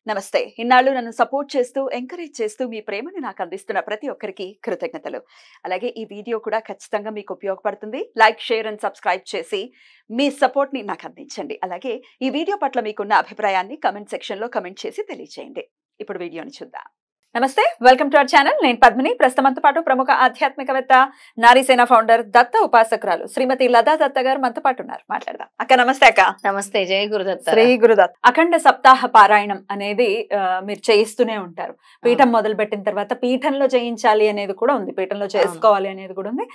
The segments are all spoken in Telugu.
నమస్తే. ఇన్నాళ్ళు నన్ను సపోర్ట్ చేస్తూ, ఎంకరేజ్ చేస్తూ మీ ప్రేమని నాకు అందిస్తున్న ప్రతి ఒక్కరికి కృతజ్ఞతలు. అలాగే ఈ వీడియో కూడా ఖచ్చితంగా మీకు ఉపయోగపడుతుంది. లైక్, షేర్ అండ్ సబ్స్క్రైబ్ చేసి మీ సపోర్ట్‌ని నాకు అందించండి. అలాగే ఈ వీడియో పట్ల మీకున్న అభిప్రాయాన్ని కామెంట్ సెక్షన్‌లో కామెంట్ చేసి తెలియజేయండి. ఇప్పుడు వీడియోని చూద్దాం. నమస్తే, వెల్కమ్ టు అవర్ ఛానల్. నేను పద్మిని. ప్రస్తుతంతో పాటు ప్రముఖ ఆధ్యాత్మికవేత్త, నారీసేన ఫౌండర్, దత్త ఉపాసకురాలు శ్రీమతి లతా దత్త గారు మనతో పాటు ఉన్నారు. మాట్లాడదాం. అక్క నమస్తే. అక్క నమస్తే. జై గురుదత్త. శ్రీ గురుదత్. అఖండ సప్తాహ పారాయణం అనేది మీరు చేయిస్తూనే ఉంటారు. పీఠం మొదలు పెట్టిన తర్వాత పీఠంలో చేయించాలి అనేది కూడా ఉంది, పీఠంలో చేసుకోవాలి అనేది కూడా ఉంది.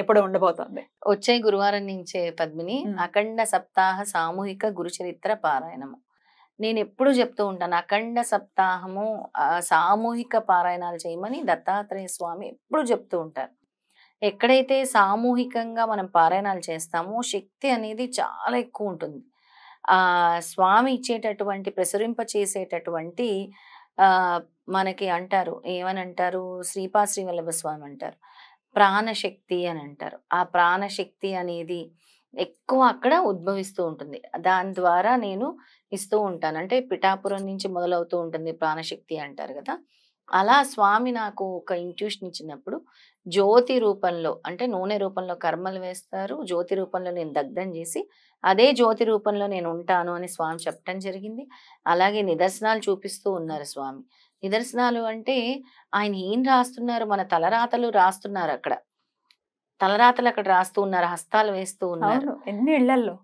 ఎప్పుడు ఉండబోతోంది? వచ్చే గురువారం నుంచే పద్మిని అఖండ సప్తాహ సామూహిక గురుచరిత్ర పారాయణము. నేను ఎప్పుడు చెప్తూ ఉంటాను, అఖండ సప్తాహము సామూహిక పారాయణాలు చేయమని దత్తాత్రేయ స్వామి ఎప్పుడు చెప్తూ ఉంటారు. ఎక్కడైతే సామూహికంగా మనం పారాయణాలు చేస్తామో శక్తి అనేది చాలా ఎక్కువ ఉంటుంది. స్వామి ఇచ్చేటటువంటి ప్రసరింప చేసేటటువంటి మనకి అంటారు, ఏమని అంటారు, శ్రీవల్లభ స్వామి అంటారు, ప్రాణశక్తి అని అంటారు. ఆ ప్రాణశక్తి అనేది ఎక్కువ అక్కడ ఉద్భవిస్తూ ఉంటుంది. దాని ద్వారా నేను ఇస్తూ ఉంటాను. అంటే పిఠాపురం నుంచి మొదలవుతూ ఉంటుంది ప్రాణశక్తి అంటారు కదా. అలా స్వామి నాకు ఒక ఇంట్యూషన్ ఇచ్చినప్పుడు జ్యోతి రూపంలో, అంటే నూనె రూపంలో కర్మలు వేస్తారు, జ్యోతి రూపంలో నేను దగ్ధం చేసి అదే జ్యోతి రూపంలో నేను ఉంటాను అని స్వామి చెప్పడం జరిగింది. అలాగే నిదర్శనాలు చూపిస్తూ ఉన్నారు స్వామి. నిదర్శనాలు అంటే ఆయన ఏం రాస్తున్నారు, మన తలరాతలు రాస్తున్నారు. అక్కడ తలరాతలు అక్కడ రాస్తూ ఉన్నారు, హస్తాలు వేస్తూ ఉన్నారు. ఎన్ని ఇళ్లలో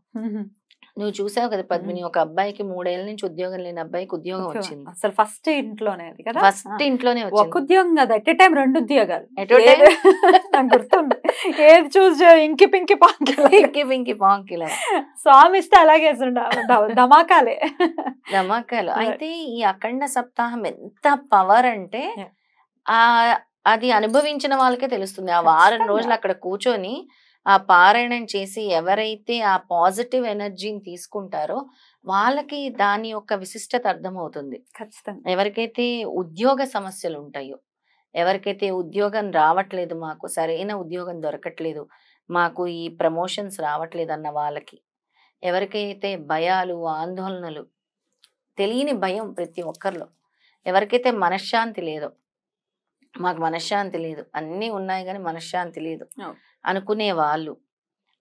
నువ్వు చూసావు కదా పద్మిని, ఒక అబ్బాయికి 3 ఏళ్ల నుంచి ఉద్యోగం లేని అబ్బాయికి ఉద్యోగం వచ్చింది. అసలు ఫస్ట్ ఇంట్లోనే కదా, ఫస్ట్ ఇంట్లోనే ఒక ఉద్యోగం కదా, ఎట్ ఎ టైం 2 ఉద్యోగాలు. నాకు గుర్తుంది. ఏది చూసి ఇంకి పింకి పాంకిలా స్వామి ఇస్తే అలాగే ధమాకాలే ధమాకాలు. అయితే ఈ అఖండ సప్తాహం ఎంత పవర్ అంటే అది అనుభవించిన వాళ్ళకే తెలుస్తుంది. ఆ వారం రోజులు అక్కడ కూర్చొని ఆ పారాయణం చేసి ఎవరైతే ఆ పాజిటివ్ ఎనర్జీని తీసుకుంటారో వాళ్ళకి దాని యొక్క విశిష్టత అర్థమవుతుంది. ఖచ్చితంగా. ఎవరికైతే ఉద్యోగ సమస్యలు ఉంటాయో, ఎవరికైతే ఉద్యోగం రావట్లేదు, మాకు సరైన ఉద్యోగం దొరకట్లేదు, మాకు ఈ ప్రమోషన్స్ రావట్లేదు అన్న వాళ్ళకి, ఎవరికైతే భయాలు, ఆందోళనలు, తెలియని భయం ప్రతి ఒక్కరిలో, ఎవరికైతే మనశ్శాంతి లేదో, మాకు మనశ్శాంతి లేదు, అన్నీ ఉన్నాయి కానీ మనశ్శాంతి లేదు అనుకునే వాళ్ళు,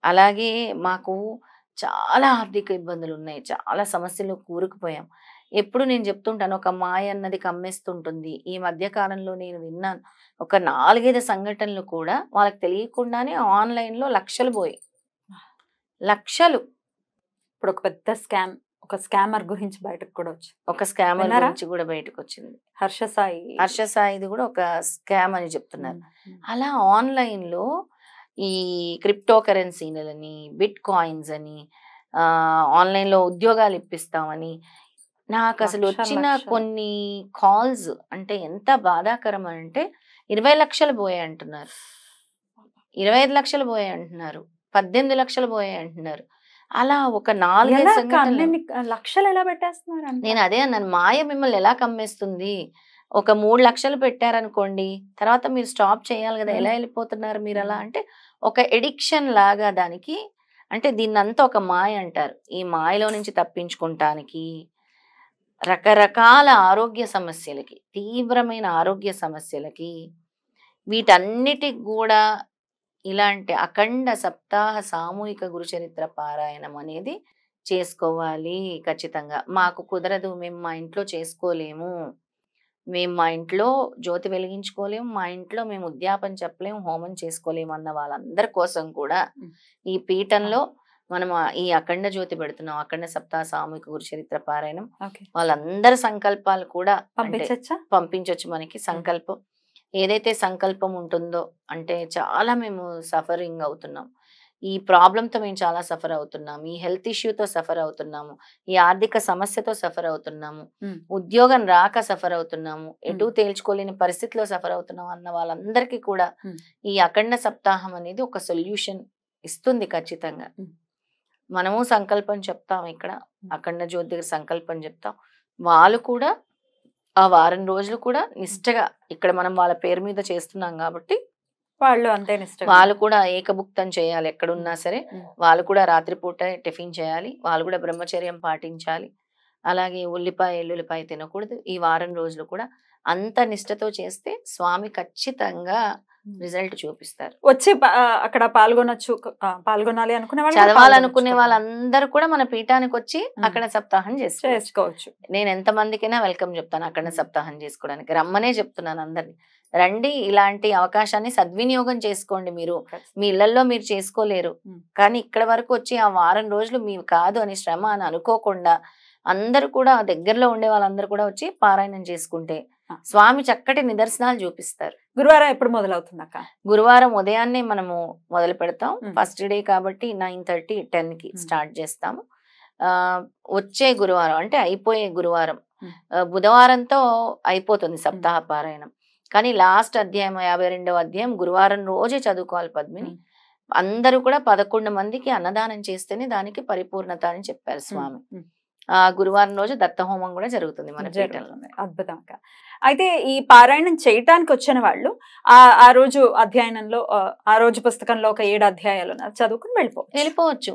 అలాగే మాకు చాలా ఆర్థిక ఇబ్బందులు ఉన్నాయి, చాలా సమస్యలు కూరుకుపోయాం. ఎప్పుడు నేను చెప్తుంటాను, ఒక మాయ అన్నది కమ్మేస్తుంటుంది. ఈ మధ్య కాలంలో నేను విన్నాను, ఒక 4-5 సంఘటనలు కూడా వాళ్ళకి తెలియకుండానే ఆన్లైన్లో లక్షలు పోయాయి. లక్షలు. ఇప్పుడు ఒక పెద్ద స్కామ్, ఒక స్కామర్ గురించి బయటకు కూడా వచ్చింది. ఒక స్కామర్ గురించి కూడా బయటకు వచ్చింది. హర్షసాయిది కూడా ఒక స్కామ్ అని చెప్తున్నారు. అలా ఆన్లైన్ లో ఈ క్రిప్టో కరెన్సీలని, బిట్ కాయిన్స్ అని, ఆన్లైన్ లో ఉద్యోగాలు ఇప్పిస్తామని, నాకు అసలు వచ్చిన కొన్ని కాల్స్ అంటే ఎంత బాధాకరం అంటే 20 లక్షలు పోయాయి అంటున్నారు, 25 లక్షలు పోయాయి అంటున్నారు, 18 లక్షలు పోయాయి అంటున్నారు. అలా ఒక 4-5 లక్షలు ఎలా పెట్టేస్తున్నారు? నేను అదే అన్నాను, మాయ మిమ్మల్ని ఎలా కమ్మేస్తుంది. ఒక 3 లక్షలు పెట్టారనుకోండి, తర్వాత మీరు స్టాప్ చేయాలి కదా, ఎలా వెళ్ళిపోతున్నారు మీరు అలా అంటే, ఒక ఎడిక్షన్ లాగా దానికి. అంటే దీన్నంతా ఒక మాయ అంటారు. ఈ మాయలో నుంచి తప్పించుకుంటానికి రకరకాల ఆరోగ్య సమస్యలకి, తీవ్రమైన ఆరోగ్య సమస్యలకి, వీటన్నిటికి కూడా ఇలాంటి అఖండ సప్తాహ సామూహిక గురుచరిత్ర పారాయణం అనేది చేసుకోవాలి ఖచ్చితంగా. మాకు కుదరదు, మేము మా ఇంట్లో చేసుకోలేము, మేము మా ఇంట్లో జ్యోతి వెలిగించుకోలేము, మా ఇంట్లో మేము ఉద్యాపన చెప్పలేము, హోమం చేసుకోలేము అన్న వాళ్ళందరి కోసం కూడా ఈ పీఠంలో మనం ఈ అఖండ జ్యోతి పెడుతున్నాం, అఖండ సప్తాహ సామూహిక గురుచరిత్ర పారాయణం. వాళ్ళందరి సంకల్పాలు కూడా పంపించవచ్చు మనకి. సంకల్పం ఏదైతే సంకల్పం ఉంటుందో, అంటే చాలా మేము సఫరింగ్ అవుతున్నాం, ఈ ప్రాబ్లంతో మేము చాలా సఫర్ అవుతున్నాము, ఈ హెల్త్ ఇష్యూతో సఫర్ అవుతున్నాము, ఈ ఆర్థిక సమస్యతో సఫర్ అవుతున్నాము, ఉద్యోగం రాక సఫర్ అవుతున్నాము, ఎటు తేల్చుకోలేని పరిస్థితిలో సఫర్ అవుతున్నాము అన్న వాళ్ళందరికీ కూడా ఈ అఖండ సప్తాహం అనేది ఒక సొల్యూషన్ ఇస్తుంది ఖచ్చితంగా. మనము సంకల్పం చెప్తాం, ఇక్కడ అఖండ జ్యోతి దగ్గర సంకల్పం చెప్తాం, వాళ్ళు కూడా ఆ వారం రోజులు కూడా నిష్టగా, ఇక్కడ మనం వాళ్ళ పేరు మీద చేస్తున్నాం కాబట్టి వాళ్ళు అంతే నిష్ఠ, వాళ్ళు కూడా ఏకభుక్తం చేయాలి. ఎక్కడున్నా సరే వాళ్ళు కూడా రాత్రిపూట టిఫిన్ చేయాలి, వాళ్ళు కూడా బ్రహ్మచర్యం పాటించాలి, అలాగే ఉల్లిపాయ ఎల్లుల్లిపాయ తినకూడదు. ఈ వారం రోజులు కూడా అంత నిష్టతో చేస్తే స్వామి ఖచ్చితంగా రిజల్ట్ చూపిస్తారు. వచ్చి అక్కడ పాల్గొనొచ్చు, పాల్గొనాలి అనుకునే వాళ్ళు చదవాలనుకునే వాళ్ళందరూ కూడా మన పీఠానికి వచ్చి అక్కడ సప్తాహం చేసుకోవచ్చు. నేను ఎంత మందికైనా వెల్కమ్ చెప్తాను అక్కడ సప్తాహం చేసుకోవడానికి. రమ్మనే చెప్తున్నాను అందరినీ, రండి, ఇలాంటి అవకాశాన్ని సద్వినియోగం చేసుకోండి. మీరు మీ ఇళ్లలో మీరు చేసుకోలేరు, కానీ ఇక్కడ వరకు వచ్చి ఆ వారం రోజులు మీ కాదు అని శ్రమ అని అనుకోకుండా అందరూ కూడా దగ్గరలో ఉండే వాళ్ళందరూ కూడా వచ్చి పారాయణం చేసుకుంటే స్వామి చక్కటి నిదర్శనాలు చూపిస్తారు. గురువారం ఎప్పుడు మొదలవుతుంది అక్క? గురువారం ఉదయాన్నే మనము మొదలు పెడతాం. ఫస్ట్ డే కాబట్టి 9:30, 10కి స్టార్ట్ చేస్తాము. వచ్చే గురువారం అంటే అయిపోయే గురువారం, బుధవారంతో అయిపోతుంది సప్తాహ పారాయణం. కానీ లాస్ట్ అధ్యాయం 52వ అధ్యాయం గురువారం రోజే చదువుకోవాలి పద్మిని. అందరూ కూడా 11 మందికి అన్నదానం చేస్తేనే దానికి పరిపూర్ణత అని చెప్పారు స్వామి. గురువారం రోజు దత్తహోమం కూడా జరుగుతుంది మన పీఠంలో. అద్భుతం అక్క. అయితే ఈ పారాయణం చేయటానికి వచ్చిన వాళ్ళు ఆ రోజు అధ్యయనంలో ఆ రోజు పుస్తకంలో ఒక 7 అధ్యాయాలు చదువుకుని వెళ్ళిపోవచ్చు.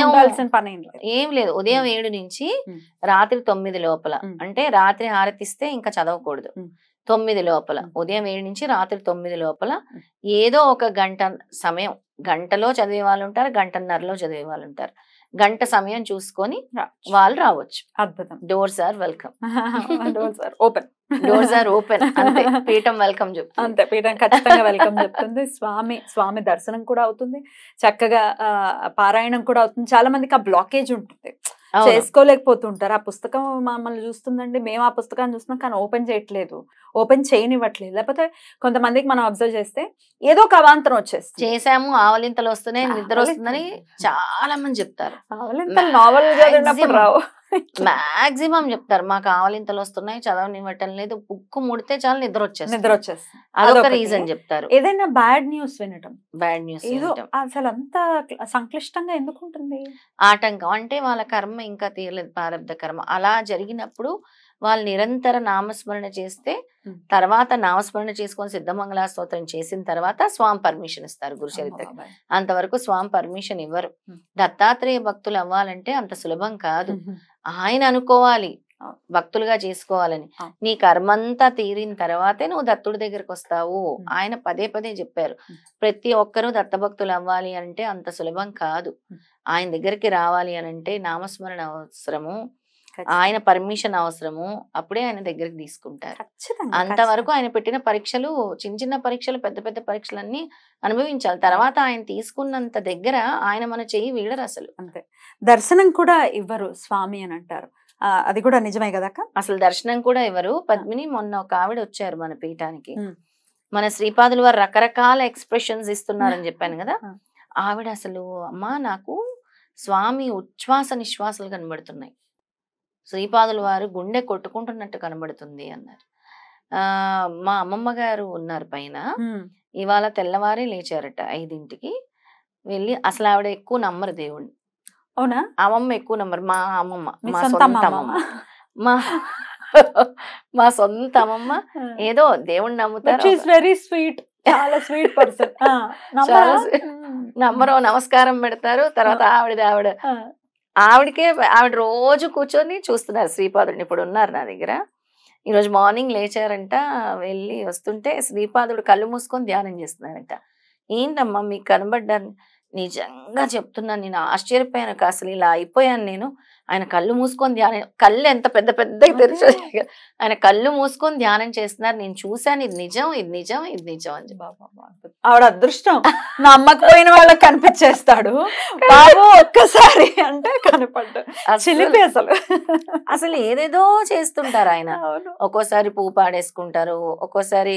ఉండాల్సిన పని ఏం లేదు. ఉదయం 7 నుంచి రాత్రి 9 లోపల, అంటే రాత్రి హారతిస్తే ఇంకా చదవకూడదు. 9 లోపల, ఉదయం 7 నుంచి రాత్రి 9 లోపల ఏదో ఒక గంట సమయం, గంటలో చదివే వాళ్ళు ఉంటారు, గంటన్నరలో చదివే వాళ్ళు ఉంటారు. గంట సమయం చూసుకొని వాళ్ళు రావచ్చు. అద్భుతం. Doors are welcome. Open. Doors are open. అంతే, పీఠం వెల్కమ్ చెప్తుంది. అంతే, పీఠం ఖచ్చితంగా వెల్కమ్ చెప్తుంది. స్వామి దర్శనం కూడా అవుతుంది, చక్కగా పారాయణం కూడా అవుతుంది. చాలా మందికి ఆ బ్లాకేజ్ ఉంటుంది, చేసుకోలేకపోతుంటారు. ఆ పుస్తకం మమ్మల్ని చూస్తుందండి, మేము ఆ పుస్తకాన్ని చూస్తున్నాం కానీ ఓపెన్ చేయట్లేదు, ఓపెన్ చేయనివ్వట్లేదు. లేకపోతే కొంతమందికి మనం అబ్జర్వ్ చేస్తే ఏదో ఒక అవాంతరం వచ్చేస్తుంది. చేసాము, ఆవలింతలు వస్తున్నాయి, నిద్ర వస్తుందని చాలా మంది చెప్తారు. ఆవలింతలు నావల్ చదివినప్పుడు రావు, మాక్సిమం చెప్తారు. మాకు ఆవలింతలు వస్తున్నాయి, చదవనివ్వటం లేదు, బుక్ ముడితే చాలు నిద్ర వచ్చేస్తుంది. అదొక రీజన్ చెప్తారు. ఏదైనా బ్యాడ్ న్యూస్ వినటం, బ్యాడ్ న్యూస్ అసలు అంత సంక్లిష్టంగా ఎందుకు ఉంటుంది? ఆటంకం అంటే వాళ్ళ కర్మ ఇంకా తీరలేదు, ప్రారబ్ధ కర్మ. అలా జరిగినప్పుడు వాళ్ళు నిరంతర నామస్మరణ చేస్తే, తర్వాత నామస్మరణ చేసుకొని సిద్ధమంగళ స్తోత్రం చేసిన తర్వాత స్వామి పర్మిషన్ ఇస్తారు గురు చరిత్రకి. అంతవరకు స్వామి పర్మిషన్ ఇవ్వరు. దత్తాత్రేయ భక్తులు అవ్వాలంటే అంత సులభం కాదు. ఆయన అనుకోవాలి భక్తులుగా చేసుకోవాలని. నీ కర్మంతా తీరిన తర్వాతే నువ్వు దత్తుడి దగ్గరకు వస్తావు. ఆయన పదే పదే చెప్పారు, ప్రతి ఒక్కరూ దత్తభక్తులు అవ్వాలి అంటే అంత సులభం కాదు. ఆయన దగ్గరికి రావాలి అని అంటే నామస్మరణ అవసరము, ఆయన పర్మిషన్ అవసరము, అప్పుడే ఆయన దగ్గరికి తీసుకుంటారు. అంతవరకు ఆయన పెట్టిన పరీక్షలు, చిన్న చిన్న పరీక్షలు, పెద్ద పెద్ద పరీక్షలన్నీ అనుభవించాలి. తర్వాత ఆయన తీసుకున్నంత దగ్గర ఆయన మన చెయ్యి వీడరు అసలు. అంతే, దర్శనం కూడా ఇవ్వరు స్వామి అని అంటారు, అది కూడా నిజమే కదా? అసలు దర్శనం కూడా ఇవ్వరు పద్మిని. మొన్న ఒక ఆవిడ వచ్చారు మన పీఠానికి, మన శ్రీపాదులు వారు రకరకాల ఎక్స్ప్రెషన్స్ ఇస్తున్నారని చెప్పాను కదా. ఆవిడ అసలు, అమ్మా నాకు స్వామి ఉచ్ఛ్వాస నిశ్వాసాలు కనబడుతున్నాయి, శ్రీపాదుల వారు గుండె కొట్టుకుంటున్నట్టు కనబడుతుంది అన్నారు. మా అమ్మమ్మ గారు ఉన్నారు పైన, ఇవాళ తెల్లవారే లేచారట 5ంటికి వెళ్ళి. అసలు ఆవిడ ఎక్కువ నమ్మరు దేవుణ్ణి. అవునా? అమ్మమ్మ ఎక్కువ నమ్మరు. మా అమ్మమ్మ, మా సొంత అమ్మమ్మ, మా సొంత అమ్మమ్మ ఏదో దేవుణ్ణి నమ్ముతారు. వెరీ స్వీట్, చాలా స్వీట్ పర్సన్. నమ్మరు, నమస్కారం పెడతారు. తర్వాత ఆవిడకే ఆవిడ రోజు కూర్చొని చూస్తున్నారు శ్రీపాదుడిని. ఇప్పుడు ఉన్నారు నా దగ్గర. ఈరోజు మార్నింగ్ లేచారంట, వెళ్ళి వస్తుంటే శ్రీపాదుడు కళ్ళు మూసుకొని ధ్యానం చేస్తున్నారంట. ఏంటమ్మా మీకు కనబడ్డాను? నిజంగా చెప్తున్నాను, నేను ఆశ్చర్యపోయాను, అసలు ఇలా అయిపోయాను నేను. ఆయన కళ్ళు మూసుకొని ధ్యానం, కళ్ళు ఎంత పెద్ద పెద్దగా తెరిచి, ఆయన కళ్ళు మూసుకొని ధ్యానం చేస్తున్నారు. నేను చూశాను, ఇది నిజం, ఇది నిజం, ఇది నిజం అని. ఆవిడ అదృష్టం, నమ్మకపోయిన వాళ్ళకి కనిపించేస్తాడు బాబు ఒక్కసారి అంటే కనపడ్డా. అసలు ఏదేదో చేస్తుంటారు ఆయన. ఒక్కోసారి పువ్వు పాడేసుకుంటారు, ఒక్కోసారి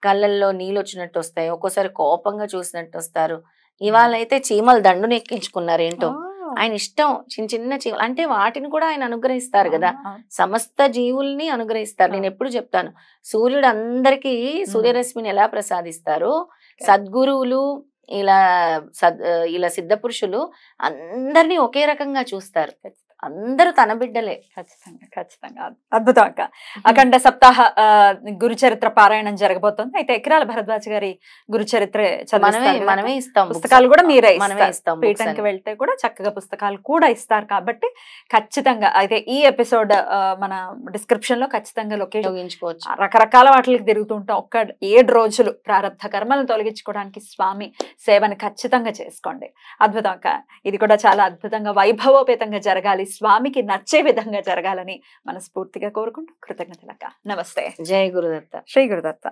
కళ్ళల్లో నీళ్ళు వచ్చినట్టు వస్తాయి, ఒక్కోసారి కోపంగా చూసినట్టు వస్తారు. ఇవాళ అయితే చీమలు దండుని ఎక్కించుకున్నారు. ఏంటో ఆయన ఇష్టం, చిన్న చిన్న చీమలు అంటే వాటిని కూడా ఆయన అనుగ్రహిస్తారు కదా, సమస్త జీవుల్ని అనుగ్రహిస్తారు. నేను ఎప్పుడు చెప్తాను, సూర్యుడు అందరికీ సూర్యరశ్మిని ఎలా ప్రసాదిస్తారో, సద్గురువులు ఇలా సిద్ధ పురుషులు అందరినీ ఒకే రకంగా చూస్తారు. అందరూ తన బిడ్డలే. ఖచ్చితంగా ఖచ్చితంగా అద్భుతం అక్క. అఖండ సప్తాహ గురు చరిత్ర పారాయణం జరగబోతోంది. అయితే ఎకరాల భరద్వాజ్ గారి గురు చరిత్ర మనమే ఇస్తాం, పుస్తకాలు కూడా మీరే మనమే ఇస్తాం. పీఠంకి వెళ్తే కూడా చక్కగా పుస్తకాలు కూడా ఇస్తారు కాబట్టి ఖచ్చితంగా అయితే ఈ ఎపిసోడ్ మన డిస్క్రిప్షన్ లో ఖచ్చితంగా లొకేషన్ ఉపయోగించుకోవచ్చు. రకరకాల వాటికి తిరుగుతుంటాం. 7 రోజులు ప్రారంభ కర్మలను తొలగించుకోవడానికి స్వామి సేవని ఖచ్చితంగా చేసుకోండి. అద్భుతం అక్క. ఇది కూడా చాలా అద్భుతంగా వైభవోపేతంగా జరగాలి, స్వామికి నచ్చే విధంగా జరగాలని మనస్ఫూర్తిగా కోరుకుంటూ కృతజ్ఞతలక్క. నమస్తే. జై గురుదత్త. శ్రీ గురుదత్త.